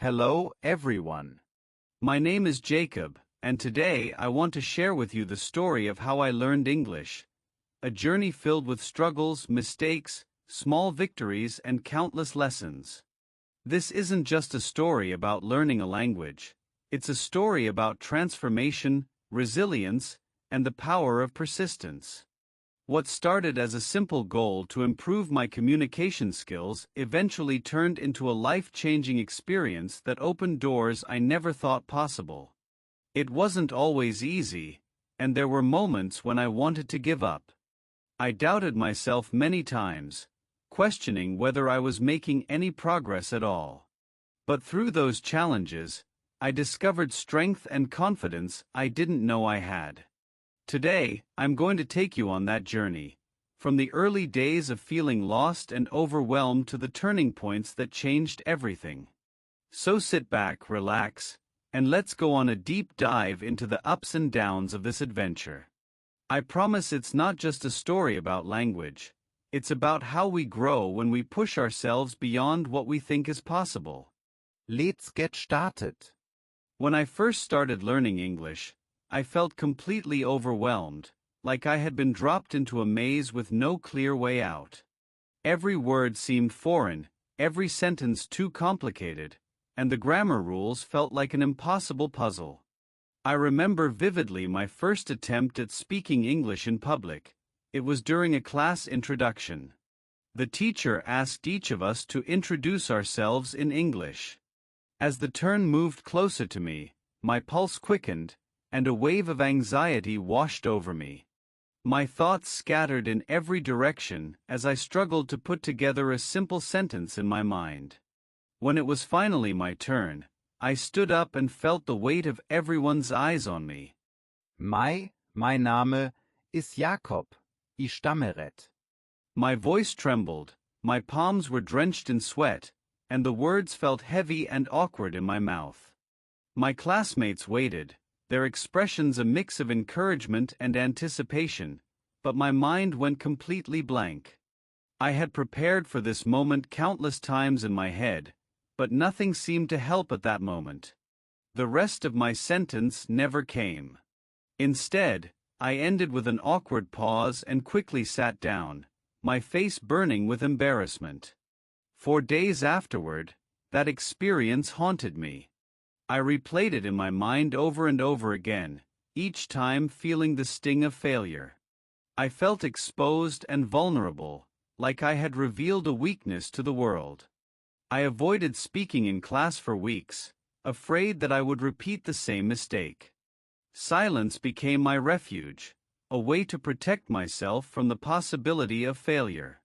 Hello, everyone. My name is Jacob, and today I want to share with you the story of how I learned English. A journey filled with struggles, mistakes, small victories, and countless lessons. This isn't just a story about learning a language. It's a story about transformation, resilience, and the power of persistence. What started as a simple goal to improve my communication skills eventually turned into a life-changing experience that opened doors I never thought possible. It wasn't always easy, and there were moments when I wanted to give up. I doubted myself many times, questioning whether I was making any progress at all. But through those challenges, I discovered strength and confidence I didn't know I had. Today, I'm going to take you on that journey, from the early days of feeling lost and overwhelmed to the turning points that changed everything. So sit back, relax, and let's go on a deep dive into the ups and downs of this adventure. I promise it's not just a story about language, it's about how we grow when we push ourselves beyond what we think is possible. Let's get started. When I first started learning English, I felt completely overwhelmed, like I had been dropped into a maze with no clear way out. Every word seemed foreign, every sentence too complicated, and the grammar rules felt like an impossible puzzle. I remember vividly my first attempt at speaking English in public. It was during a class introduction. The teacher asked each of us to introduce ourselves in English. As the turn moved closer to me, my pulse quickened, and a wave of anxiety washed over me. My thoughts scattered in every direction as I struggled to put together a simple sentence in my mind. When it was finally my turn, I stood up and felt the weight of everyone's eyes on me. Mein Name ist Jakob. Ich stamme ret. My voice trembled, my palms were drenched in sweat, and the words felt heavy and awkward in my mouth. My classmates waited, their expressions a mix of encouragement and anticipation, but my mind went completely blank. I had prepared for this moment countless times in my head, but nothing seemed to help at that moment. The rest of my sentence never came. Instead, I ended with an awkward pause and quickly sat down, my face burning with embarrassment. For days afterward, that experience haunted me. I replayed it in my mind over and over again, each time feeling the sting of failure. I felt exposed and vulnerable, like I had revealed a weakness to the world. I avoided speaking in class for weeks, afraid that I would repeat the same mistake. Silence became my refuge, a way to protect myself from the possibility of failure.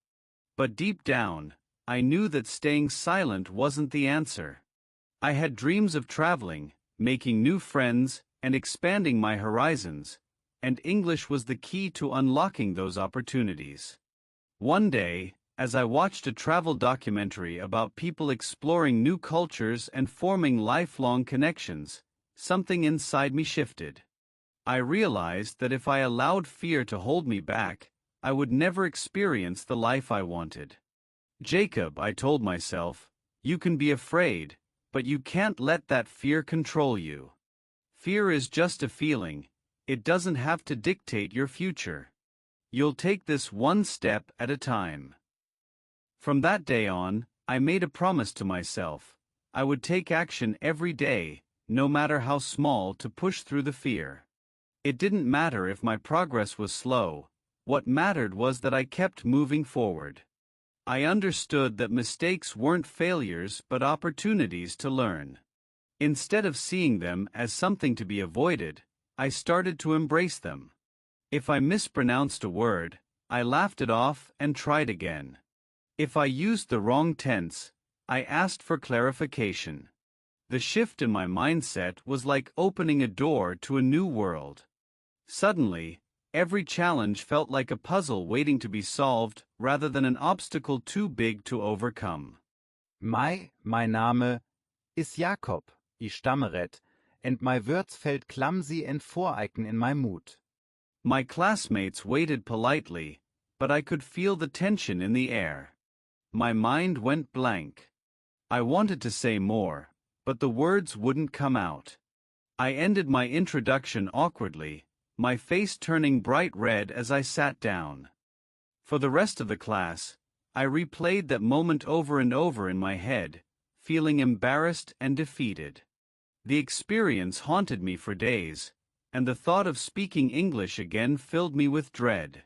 But deep down, I knew that staying silent wasn't the answer. I had dreams of traveling, making new friends, and expanding my horizons, and English was the key to unlocking those opportunities. One day, as I watched a travel documentary about people exploring new cultures and forming lifelong connections, something inside me shifted. I realized that if I allowed fear to hold me back, I would never experience the life I wanted. Jacob, I told myself, you can be afraid, but you can't let that fear control you. Fear is just a feeling, it doesn't have to dictate your future. You'll take this one step at a time. From that day on, I made a promise to myself. I would take action every day, no matter how small, to push through the fear. It didn't matter if my progress was slow, what mattered was that I kept moving forward. I understood that mistakes weren't failures but opportunities to learn. Instead of seeing them as something to be avoided, I started to embrace them. If I mispronounced a word, I laughed it off and tried again. If I used the wrong tense, I asked for clarification. The shift in my mindset was like opening a door to a new world. Suddenly, every challenge felt like a puzzle waiting to be solved rather than an obstacle too big to overcome. Mein Name ist Jakob. Ich stamme ret. And my words felt clumsy and voreiken in my mood. My classmates waited politely, but I could feel the tension in the air. My mind went blank. I wanted to say more, but the words wouldn't come out. I ended my introduction awkwardly, my face turning bright red as I sat down. For the rest of the class, I replayed that moment over and over in my head, feeling embarrassed and defeated. The experience haunted me for days, and the thought of speaking English again filled me with dread.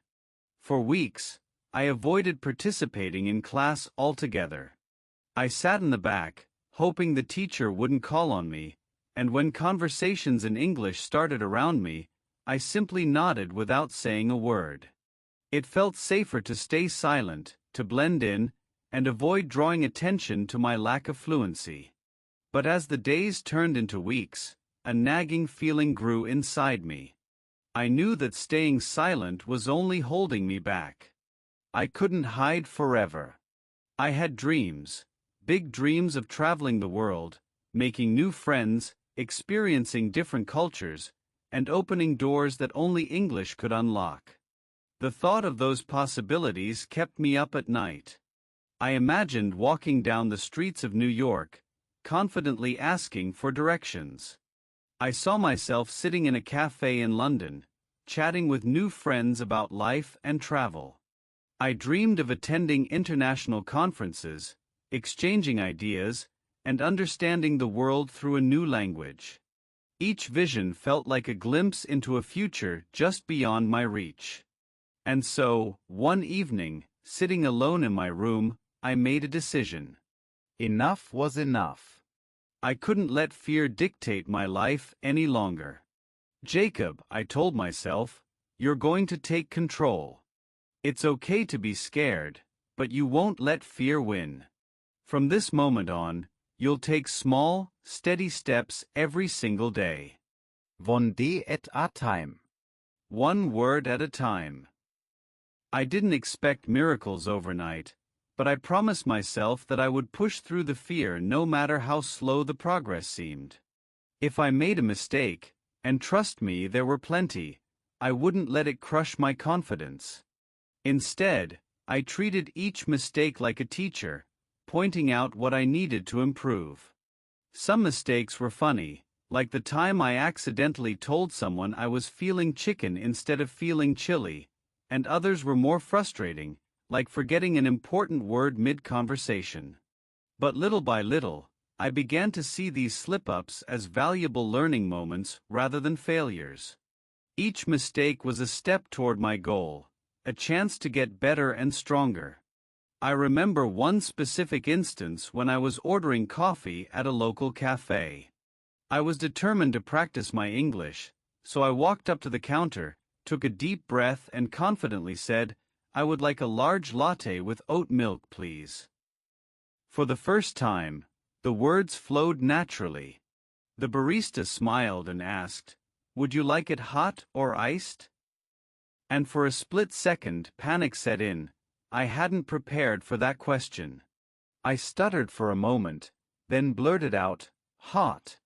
For weeks, I avoided participating in class altogether. I sat in the back, hoping the teacher wouldn't call on me, and when conversations in English started around me, I simply nodded without saying a word. It felt safer to stay silent, to blend in, and avoid drawing attention to my lack of fluency. But as the days turned into weeks, a nagging feeling grew inside me. I knew that staying silent was only holding me back. I couldn't hide forever. I had dreams, big dreams of traveling the world, making new friends, experiencing different cultures, and opening doors that only English could unlock. The thought of those possibilities kept me up at night. I imagined walking down the streets of New York, confidently asking for directions. I saw myself sitting in a cafe in London, chatting with new friends about life and travel. I dreamed of attending international conferences, exchanging ideas, and understanding the world through a new language. Each vision felt like a glimpse into a future just beyond my reach. And so, one evening, sitting alone in my room, I made a decision. Enough was enough. I couldn't let fear dictate my life any longer. Jacob, I told myself, you're going to take control. It's okay to be scared, but you won't let fear win. From this moment on, you'll take small, steady steps every single day. One day at a time. One word at a time. I didn't expect miracles overnight, but I promised myself that I would push through the fear no matter how slow the progress seemed. If I made a mistake, and trust me, there were plenty, I wouldn't let it crush my confidence. Instead, I treated each mistake like a teacher, pointing out what I needed to improve. Some mistakes were funny, like the time I accidentally told someone I was feeling chicken instead of feeling chili, and others were more frustrating, like forgetting an important word mid-conversation. But little by little, I began to see these slip-ups as valuable learning moments rather than failures. Each mistake was a step toward my goal, a chance to get better and stronger. I remember one specific instance when I was ordering coffee at a local cafe. I was determined to practice my English, so I walked up to the counter, took a deep breath and confidently said, "I would like a large latte with oat milk, please." For the first time, the words flowed naturally. The barista smiled and asked, "Would you like it hot or iced?" And for a split second, panic set in. I hadn't prepared for that question. I stuttered for a moment, then blurted out, "Hot."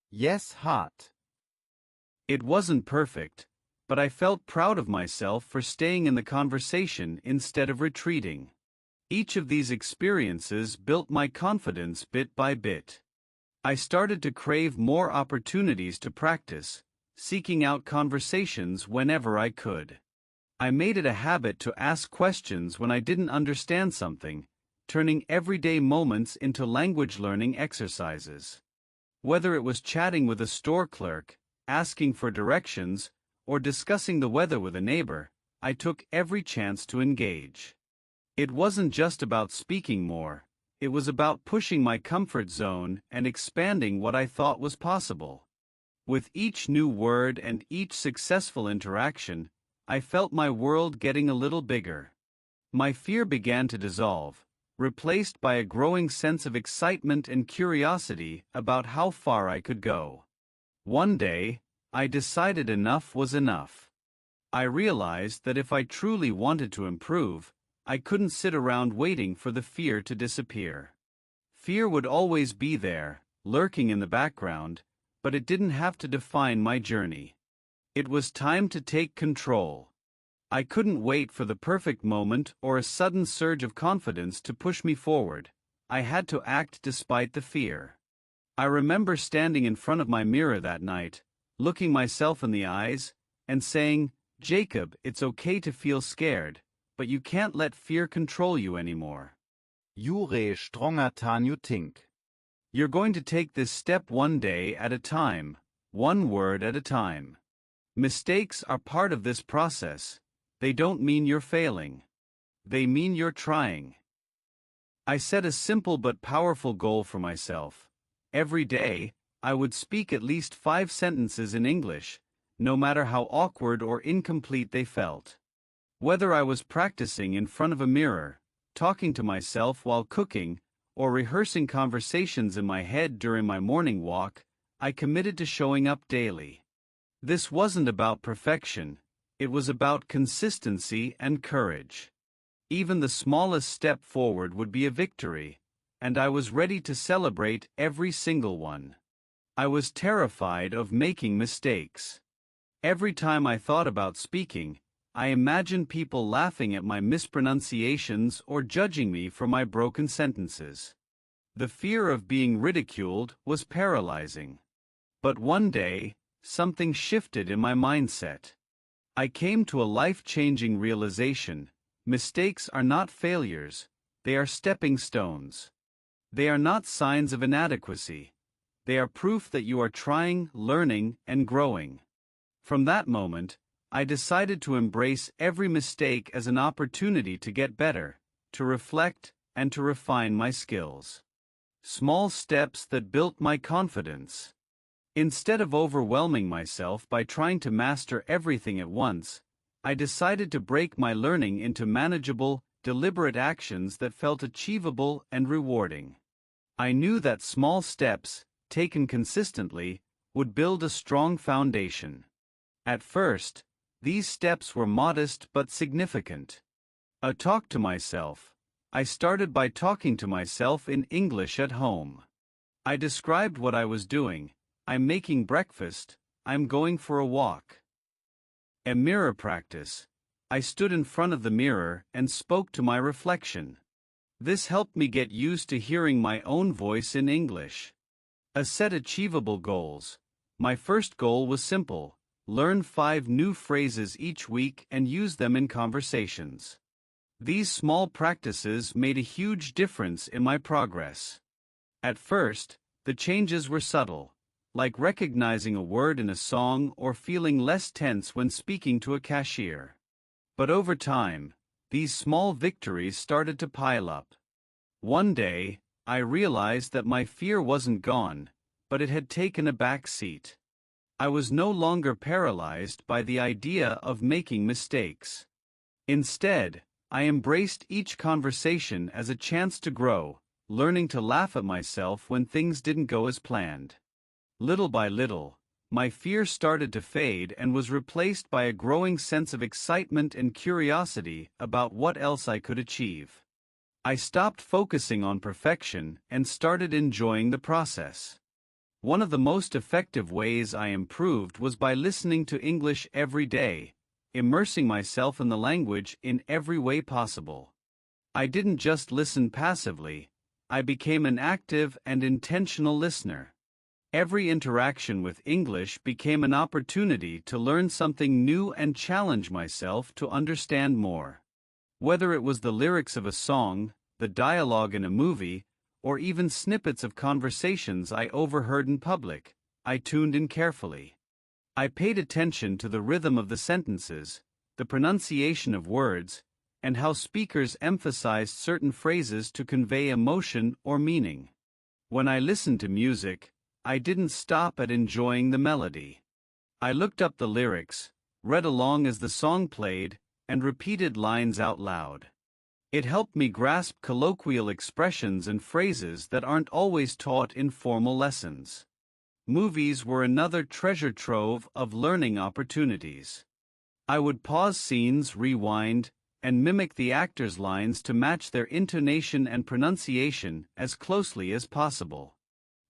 Yes, hot. It wasn't perfect, but I felt proud of myself for staying in the conversation instead of retreating. Each of these experiences built my confidence bit by bit. I started to crave more opportunities to practice, seeking out conversations whenever I could. I made it a habit to ask questions when I didn't understand something, turning everyday moments into language learning exercises. Whether it was chatting with a store clerk, asking for directions, or discussing the weather with a neighbor, I took every chance to engage. It wasn't just about speaking more, it was about pushing my comfort zone and expanding what I thought was possible. With each new word and each successful interaction, I felt my world getting a little bigger. My fear began to dissolve, replaced by a growing sense of excitement and curiosity about how far I could go. One day, I decided enough was enough. I realized that if I truly wanted to improve, I couldn't sit around waiting for the fear to disappear. Fear would always be there, lurking in the background, but it didn't have to define my journey. It was time to take control. I couldn't wait for the perfect moment or a sudden surge of confidence to push me forward. I had to act despite the fear. I remember standing in front of my mirror that night, looking myself in the eyes, and saying, "Jacob, it's okay to feel scared, but you can't let fear control you anymore. Jure strongartan tink. You're going to take this step one day at a time, one word at a time. Mistakes are part of this process. They don't mean you're failing. They mean you're trying." I set a simple but powerful goal for myself. Every day, I would speak at least 5 sentences in English, no matter how awkward or incomplete they felt. Whether I was practicing in front of a mirror, talking to myself while cooking, or rehearsing conversations in my head during my morning walk, I committed to showing up daily. This wasn't about perfection, it was about consistency and courage. Even the smallest step forward would be a victory, and I was ready to celebrate every single one. I was terrified of making mistakes. Every time I thought about speaking, I imagined people laughing at my mispronunciations or judging me for my broken sentences. The fear of being ridiculed was paralyzing. But one day, something shifted in my mindset. I came to a life-changing realization: mistakes are not failures, they are stepping stones. They are not signs of inadequacy. They are proof that you are trying, learning, and growing. From that moment, I decided to embrace every mistake as an opportunity to get better, to reflect, and to refine my skills. Small steps that built my confidence. Instead of overwhelming myself by trying to master everything at once, I decided to break my learning into manageable, deliberate actions that felt achievable and rewarding. I knew that small steps, taken consistently, would build a strong foundation. At first, these steps were modest but significant. A talk to myself. I started by talking to myself in English at home. I described what I was doing: "I'm making breakfast, I'm going for a walk." A mirror practice. I stood in front of the mirror and spoke to my reflection. This helped me get used to hearing my own voice in English. A set achievable goals. My first goal was simple: learn 5 new phrases each week and use them in conversations. These small practices made a huge difference in my progress. At first, the changes were subtle, like recognizing a word in a song or feeling less tense when speaking to a cashier. But over time, these small victories started to pile up. One day, I realized that my fear wasn't gone, but it had taken a back seat. I was no longer paralyzed by the idea of making mistakes. Instead, I embraced each conversation as a chance to grow, learning to laugh at myself when things didn't go as planned. Little by little, my fear started to fade and was replaced by a growing sense of excitement and curiosity about what else I could achieve. I stopped focusing on perfection and started enjoying the process. One of the most effective ways I improved was by listening to English every day, immersing myself in the language in every way possible. I didn't just listen passively, I became an active and intentional listener. Every interaction with English became an opportunity to learn something new and challenge myself to understand more. Whether it was the lyrics of a song, the dialogue in a movie, or even snippets of conversations I overheard in public, I tuned in carefully. I paid attention to the rhythm of the sentences, the pronunciation of words, and how speakers emphasized certain phrases to convey emotion or meaning. When I listened to music, I didn't stop at enjoying the melody. I looked up the lyrics, read along as the song played, and repeated lines out loud. It helped me grasp colloquial expressions and phrases that aren't always taught in formal lessons. Movies were another treasure trove of learning opportunities. I would pause scenes, rewind, and mimic the actors' lines to match their intonation and pronunciation as closely as possible.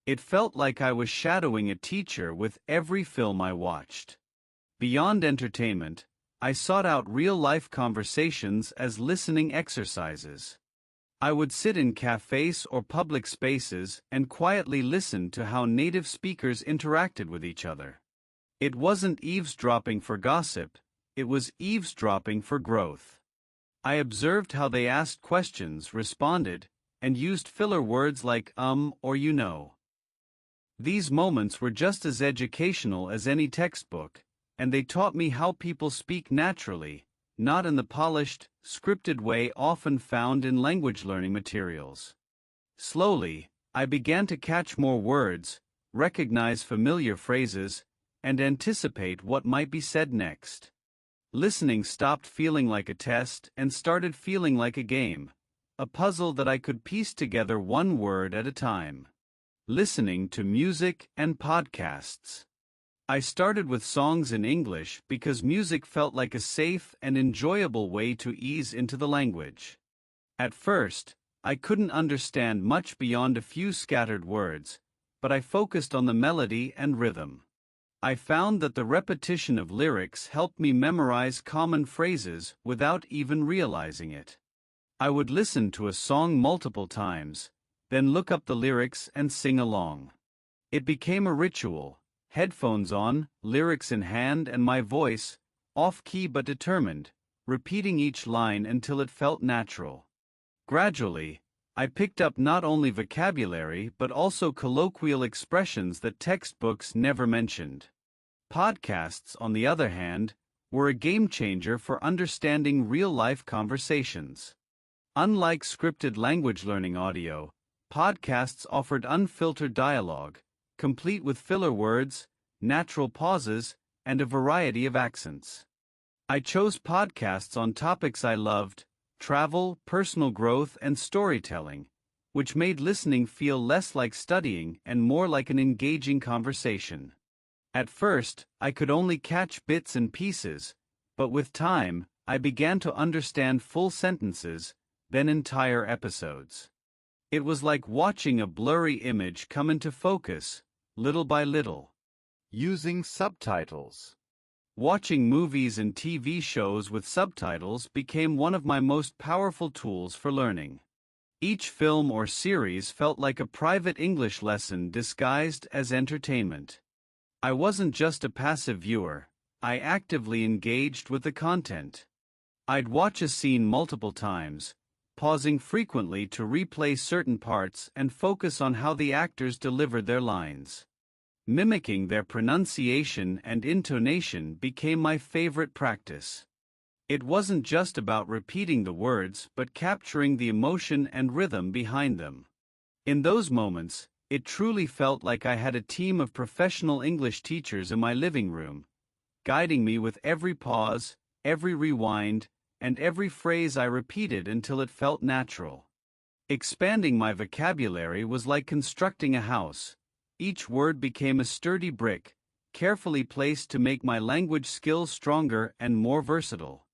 It felt like I was shadowing a teacher with every film I watched. Beyond entertainment, I sought out real-life conversations as listening exercises. I would sit in cafes or public spaces and quietly listen to how native speakers interacted with each other. It wasn't eavesdropping for gossip, it was eavesdropping for growth. I observed how they asked questions, responded, and used filler words like or you know. These moments were just as educational as any textbook, and they taught me how people speak naturally, not in the polished, scripted way often found in language learning materials. Slowly, I began to catch more words, recognize familiar phrases, and anticipate what might be said next. Listening stopped feeling like a test and started feeling like a game, a puzzle that I could piece together one word at a time. Listening to music and podcasts. I started with songs in English because music felt like a safe and enjoyable way to ease into the language. At first, I couldn't understand much beyond a few scattered words, but I focused on the melody and rhythm. I found that the repetition of lyrics helped me memorize common phrases without even realizing it. I would listen to a song multiple times, then look up the lyrics and sing along. It became a ritual, headphones on, lyrics in hand, and my voice, off-key but determined, repeating each line until it felt natural. Gradually, I picked up not only vocabulary but also colloquial expressions that textbooks never mentioned. Podcasts, on the other hand, were a game changer for understanding real-life conversations. Unlike scripted language learning audio, podcasts offered unfiltered dialogue, complete with filler words, natural pauses, and a variety of accents. I chose podcasts on topics I loved: travel, personal growth, and storytelling, which made listening feel less like studying and more like an engaging conversation. At first, I could only catch bits and pieces, but with time, I began to understand full sentences, then entire episodes. It was like watching a blurry image come into focus, little by little. Using subtitles. Watching movies and TV shows with subtitles became one of my most powerful tools for learning. Each film or series felt like a private English lesson disguised as entertainment. I wasn't just a passive viewer, I actively engaged with the content. I'd watch a scene multiple times, pausing frequently to replay certain parts and focus on how the actors delivered their lines. Mimicking their pronunciation and intonation became my favorite practice. It wasn't just about repeating the words but capturing the emotion and rhythm behind them. In those moments, it truly felt like I had a team of professional English teachers in my living room, guiding me with every pause, every rewind, and every phrase I repeated until it felt natural. Expanding my vocabulary was like constructing a house. Each word became a sturdy brick, carefully placed to make my language skills stronger and more versatile.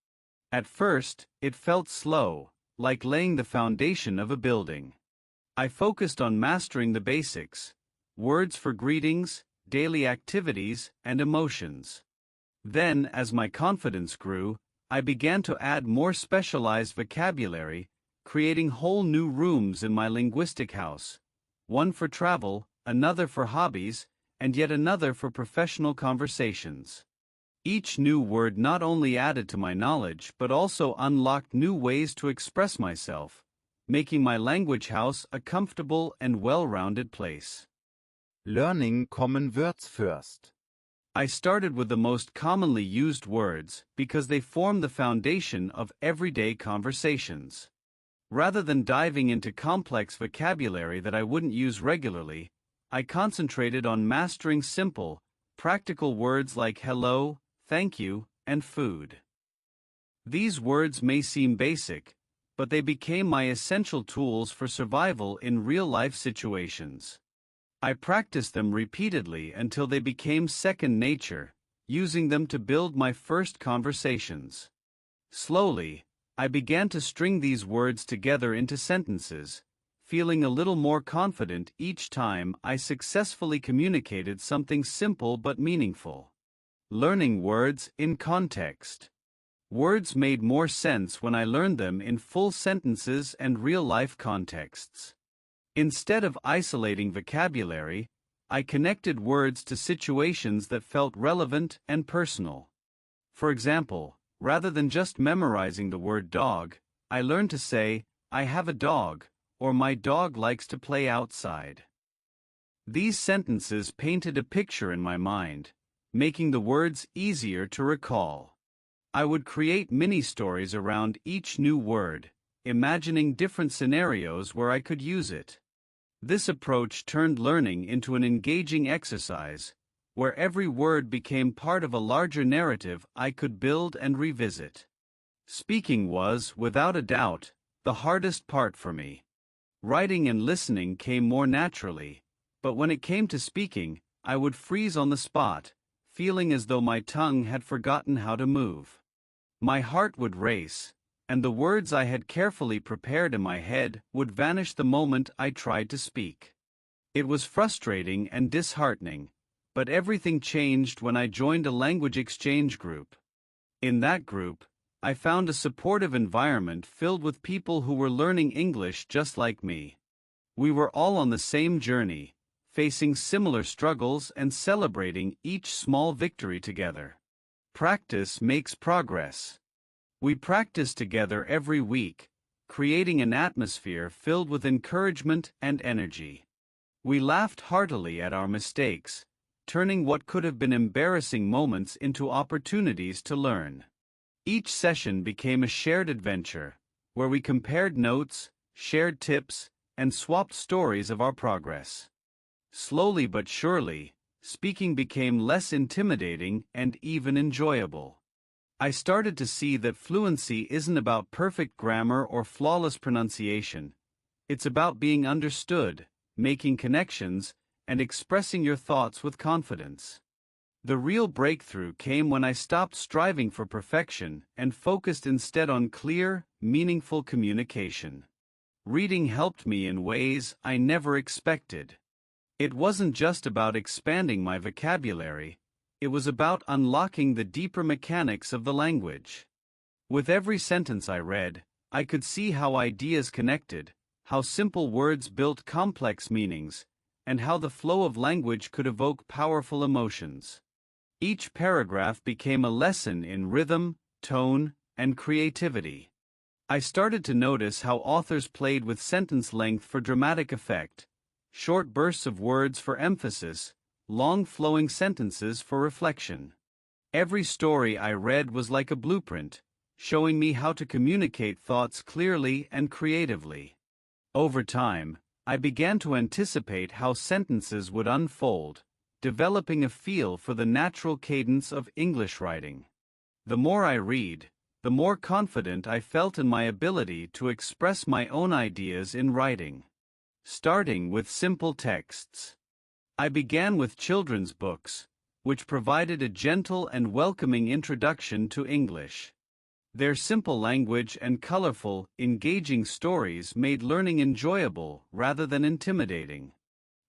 At first, it felt slow, like laying the foundation of a building. I focused on mastering the basics: words for greetings, daily activities, and emotions. Then, as my confidence grew, I began to add more specialized vocabulary, creating whole new rooms in my linguistic house: one for travel, another for hobbies, and yet another for professional conversations. Each new word not only added to my knowledge but also unlocked new ways to express myself, making my language house a comfortable and well-rounded place. Learning common words first. I started with the most commonly used words because they form the foundation of everyday conversations. Rather than diving into complex vocabulary that I wouldn't use regularly, I concentrated on mastering simple, practical words like hello, thank you, and food. These words may seem basic, but they became my essential tools for survival in real-life situations. I practiced them repeatedly until they became second nature, using them to build my first conversations. Slowly, I began to string these words together into sentences, feeling a little more confident each time I successfully communicated something simple but meaningful. Learning words in context. Words made more sense when I learned them in full sentences and real-life contexts. Instead of isolating vocabulary, I connected words to situations that felt relevant and personal. For example, rather than just memorizing the word dog, I learned to say, "I have a dog," or "My dog likes to play outside." These sentences painted a picture in my mind, making the words easier to recall. I would create mini-stories around each new word, imagining different scenarios where I could use it. This approach turned learning into an engaging exercise, where every word became part of a larger narrative I could build and revisit. Speaking was, without a doubt, the hardest part for me. Writing and listening came more naturally, but when it came to speaking, I would freeze on the spot, feeling as though my tongue had forgotten how to move. My heart would race, and the words I had carefully prepared in my head would vanish the moment I tried to speak. It was frustrating and disheartening, but everything changed when I joined a language exchange group. In that group, I found a supportive environment filled with people who were learning English just like me. We were all on the same journey, facing similar struggles and celebrating each small victory together. Practice makes progress. We practiced together every week, creating an atmosphere filled with encouragement and energy. We laughed heartily at our mistakes, turning what could have been embarrassing moments into opportunities to learn. Each session became a shared adventure, where we compared notes, shared tips, and swapped stories of our progress. Slowly but surely, speaking became less intimidating and even enjoyable. I started to see that fluency isn't about perfect grammar or flawless pronunciation. It's about being understood, making connections, and expressing your thoughts with confidence. The real breakthrough came when I stopped striving for perfection and focused instead on clear, meaningful communication. Reading helped me in ways I never expected. It wasn't just about expanding my vocabulary, it was about unlocking the deeper mechanics of the language. With every sentence I read, I could see how ideas connected, how simple words built complex meanings, and how the flow of language could evoke powerful emotions. Each paragraph became a lesson in rhythm, tone, and creativity. I started to notice how authors played with sentence length for dramatic effect, short bursts of words for emphasis, long flowing sentences for reflection. Every story I read was like a blueprint, showing me how to communicate thoughts clearly and creatively. Over time, I began to anticipate how sentences would unfold, developing a feel for the natural cadence of English writing. The more I read, the more confident I felt in my ability to express my own ideas in writing. Starting with simple texts. I began with children's books, which provided a gentle and welcoming introduction to English. Their simple language and colorful, engaging stories made learning enjoyable rather than intimidating.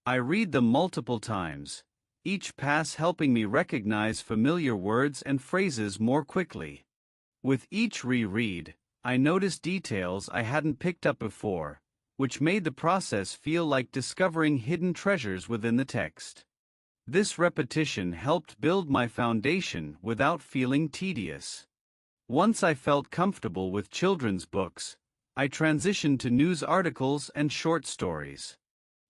I read them multiple times, each pass helping me recognize familiar words and phrases more quickly. With each reread, I noticed details I hadn't picked up before, which made the process feel like discovering hidden treasures within the text. This repetition helped build my foundation without feeling tedious. Once I felt comfortable with children's books, I transitioned to news articles and short stories.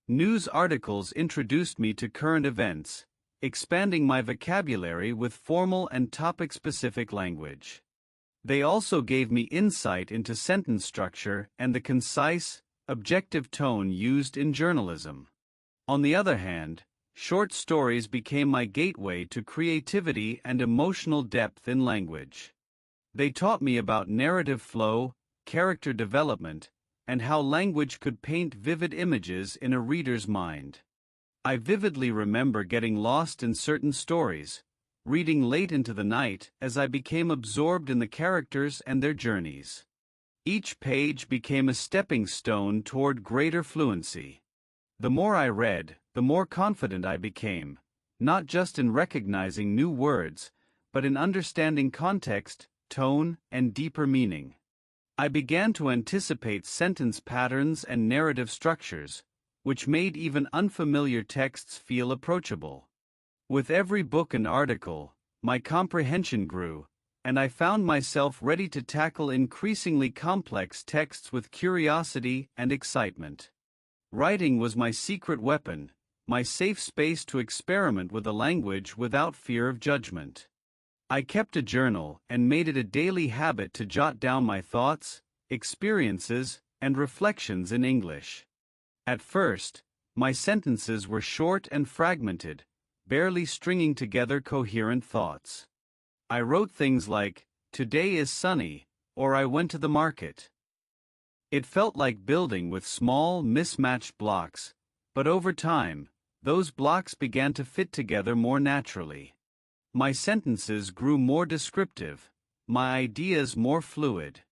News articles introduced me to current events, expanding my vocabulary with formal and topic-specific language. They also gave me insight into sentence structure and the concise, objective tone used in journalism. On the other hand, short stories became my gateway to creativity and emotional depth in language. They taught me about narrative flow, character development, and how language could paint vivid images in a reader's mind. I vividly remember getting lost in certain stories, reading late into the night as I became absorbed in the characters and their journeys. Each page became a stepping stone toward greater fluency. The more I read, the more confident I became, not just in recognizing new words, but in understanding context, tone, and deeper meaning. I began to anticipate sentence patterns and narrative structures, which made even unfamiliar texts feel approachable. With every book and article, my comprehension grew, and I found myself ready to tackle increasingly complex texts with curiosity and excitement. Writing was my secret weapon, my safe space to experiment with a language without fear of judgment. I kept a journal and made it a daily habit to jot down my thoughts, experiences, and reflections in English. At first, my sentences were short and fragmented, barely stringing together coherent thoughts. I wrote things like, "Today is sunny," or "I went to the market." It felt like building with small, mismatched blocks, but over time, those blocks began to fit together more naturally. My sentences grew more descriptive, my ideas more fluid.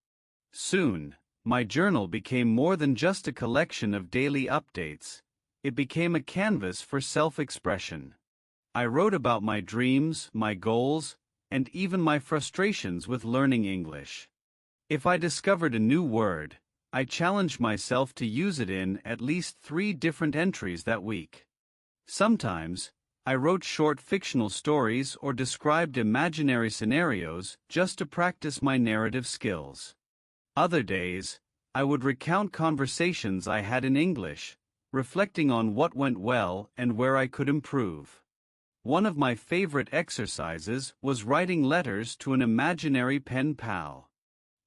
Soon, my journal became more than just a collection of daily updates. It became a canvas for self-expression. I wrote about my dreams, my goals, and even my frustrations with learning English. If I discovered a new word, I challenged myself to use it in at least 3 different entries that week. Sometimes, I wrote short fictional stories or described imaginary scenarios just to practice my narrative skills. Other days, I would recount conversations I had in English, reflecting on what went well and where I could improve. One of my favorite exercises was writing letters to an imaginary pen pal.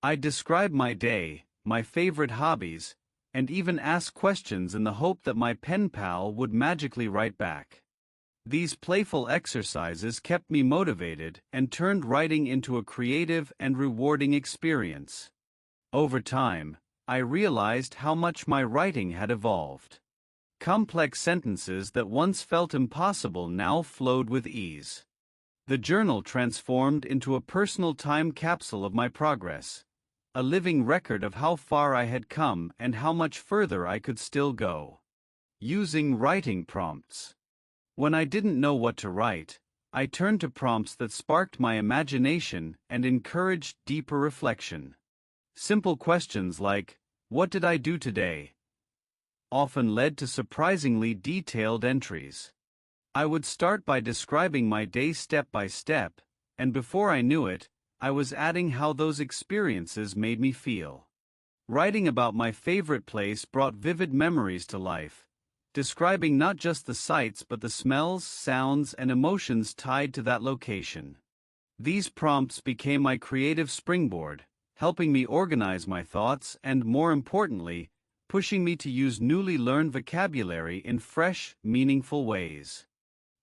I'd describe my day, my favorite hobbies, and even ask questions in the hope that my pen pal would magically write back. These playful exercises kept me motivated and turned writing into a creative and rewarding experience. Over time, I realized how much my writing had evolved. Complex sentences that once felt impossible now flowed with ease. The journal transformed into a personal time capsule of my progress, a living record of how far I had come and how much further I could still go. Using writing prompts. When I didn't know what to write, I turned to prompts that sparked my imagination and encouraged deeper reflection. Simple questions like, "What did I do today?" often led to surprisingly detailed entries. I would start by describing my day step by step, and before I knew it, I was adding how those experiences made me feel. Writing about my favorite place brought vivid memories to life, describing not just the sights but the smells, sounds, and emotions tied to that location. These prompts became my creative springboard, helping me organize my thoughts and, more importantly, pushing me to use newly learned vocabulary in fresh, meaningful ways.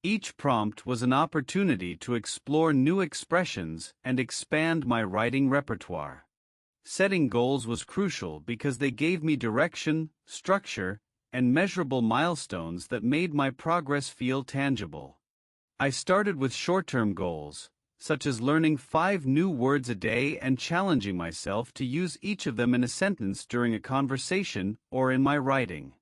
Each prompt was an opportunity to explore new expressions and expand my writing repertoire. Setting goals was crucial because they gave me direction, structure, and measurable milestones that made my progress feel tangible. I started with short-term goals, such as learning 5 new words a day and challenging myself to use each of them in a sentence during a conversation or in my writing.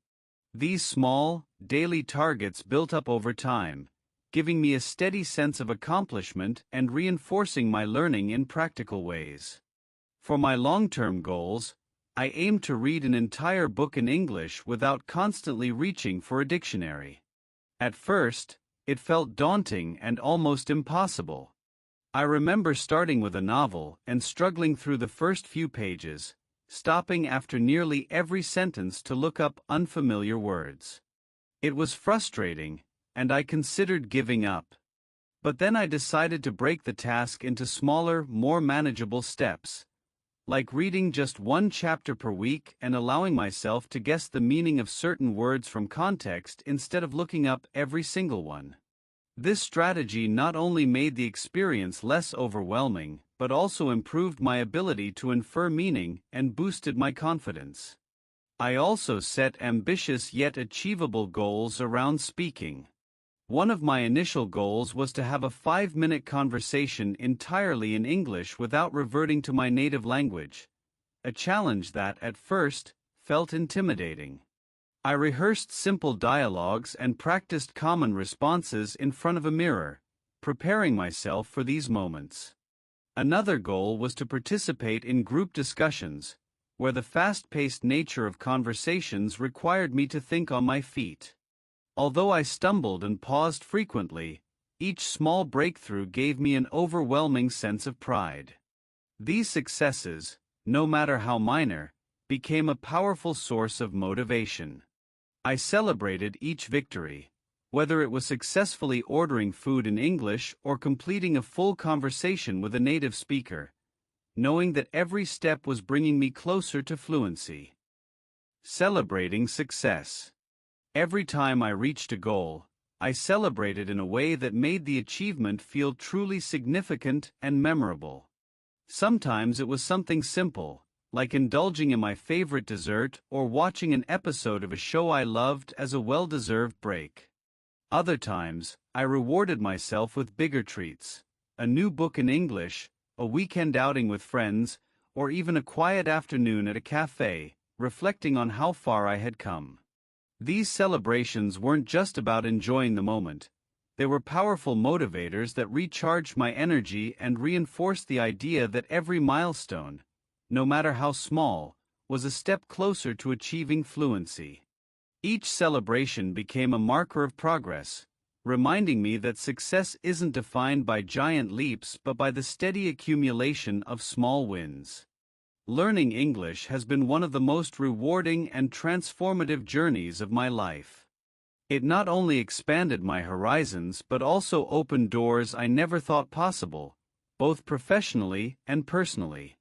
These small, daily targets built up over time, giving me a steady sense of accomplishment and reinforcing my learning in practical ways. For my long-term goals, I aimed to read an entire book in English without constantly reaching for a dictionary. At first, it felt daunting and almost impossible. I remember starting with a novel and struggling through the first few pages, stopping after nearly every sentence to look up unfamiliar words. It was frustrating, and I considered giving up. But then I decided to break the task into smaller, more manageable steps, like reading just 1 chapter per week and allowing myself to guess the meaning of certain words from context instead of looking up every single one. This strategy not only made the experience less overwhelming, but also improved my ability to infer meaning and boosted my confidence. I also set ambitious yet achievable goals around speaking. One of my initial goals was to have a 5-minute conversation entirely in English without reverting to my native language, a challenge that, at first, felt intimidating. I rehearsed simple dialogues and practiced common responses in front of a mirror, preparing myself for these moments. Another goal was to participate in group discussions, where the fast-paced nature of conversations required me to think on my feet. Although I stumbled and paused frequently, each small breakthrough gave me an overwhelming sense of pride. These successes, no matter how minor, became a powerful source of motivation. I celebrated each victory, whether it was successfully ordering food in English or completing a full conversation with a native speaker, knowing that every step was bringing me closer to fluency. Celebrating success. Every time I reached a goal, I celebrated in a way that made the achievement feel truly significant and memorable. Sometimes it was something simple, like indulging in my favorite dessert or watching an episode of a show I loved as a well-deserved break. Other times, I rewarded myself with bigger treats, a new book in English, a weekend outing with friends, or even a quiet afternoon at a cafe, reflecting on how far I had come. These celebrations weren't just about enjoying the moment. They were powerful motivators that recharged my energy and reinforced the idea that every milestone, no matter how small, was a step closer to achieving fluency. Each celebration became a marker of progress, reminding me that success isn't defined by giant leaps but by the steady accumulation of small wins. Learning English has been one of the most rewarding and transformative journeys of my life. It not only expanded my horizons but also opened doors I never thought possible, both professionally and personally.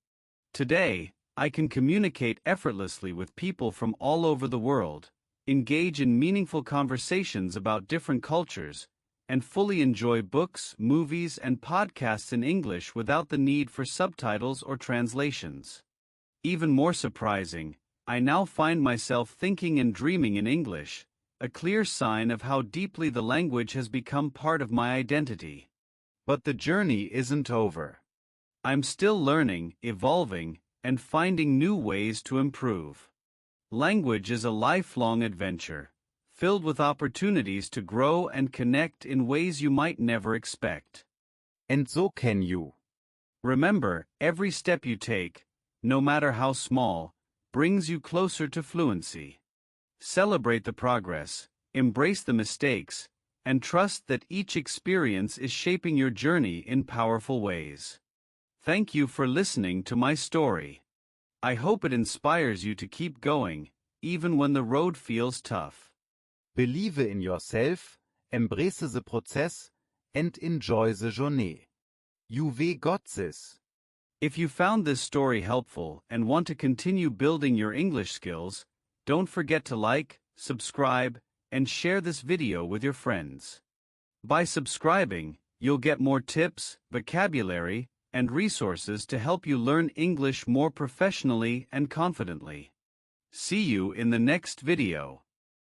Today, I can communicate effortlessly with people from all over the world, engage in meaningful conversations about different cultures, and fully enjoy books, movies, and podcasts in English without the need for subtitles or translations. Even more surprising, I now find myself thinking and dreaming in English, a clear sign of how deeply the language has become part of my identity. But the journey isn't over. I'm still learning, evolving, and finding new ways to improve. Language is a lifelong adventure, filled with opportunities to grow and connect in ways you might never expect. And so can you. Remember, every step you take, no matter how small, brings you closer to fluency. Celebrate the progress, embrace the mistakes, and trust that each experience is shaping your journey in powerful ways. Thank you for listening to my story. I hope it inspires you to keep going, even when the road feels tough. Believe in yourself, embrace the process, and enjoy the journey. You've got this. If you found this story helpful and want to continue building your English skills, don't forget to like, subscribe, and share this video with your friends. By subscribing, you'll get more tips, vocabulary, and resources to help you learn English more professionally and confidently. See you in the next video.